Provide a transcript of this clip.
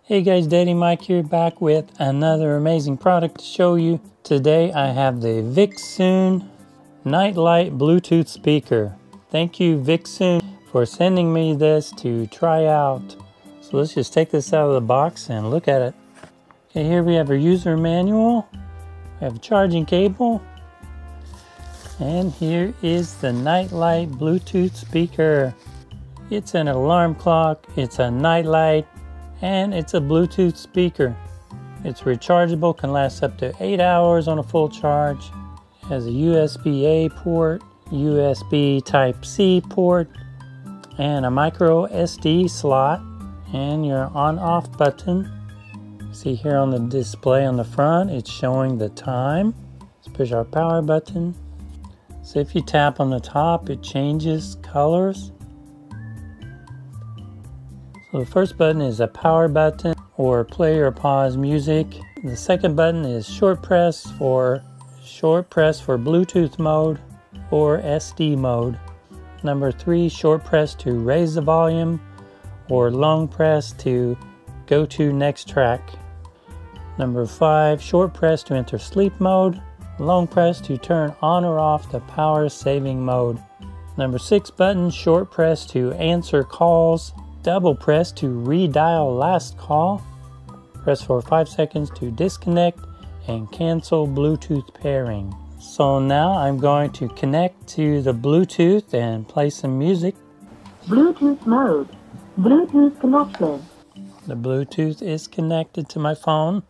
Hey guys, Daddy Mike here, back with another amazing product to show you. Today I have the Vicsoon Nightlight Bluetooth speaker. Thank you Vicsoon for sending me this to try out. So let's just take this out of the box and look at it. Okay, here we have a user manual. We have a charging cable. And here is the Nightlight Bluetooth speaker. It's an alarm clock, it's a nightlight, and it's a Bluetooth speaker. It's rechargeable, can last up to 8 hours on a full charge. It has a USB-A port, USB Type-C port, and a micro SD slot, and your on-off button. See here on the display on the front, it's showing the time. Let's push our power button. So if you tap on the top, it changes colors. So the first button is a power button or play or pause music. The second button is short press for Bluetooth mode or SD mode. Number 3, short press to raise the volume, or long press to go to next track. Number 5, short press to enter sleep mode, long press to turn on or off the power saving mode. Number 6 button, short press to answer calls, double press to redial last call, press for 5 seconds to disconnect and cancel Bluetooth pairing. So now I'm going to connect to the Bluetooth and play some music. Bluetooth mode. Bluetooth connection. The Bluetooth is connected to my phone.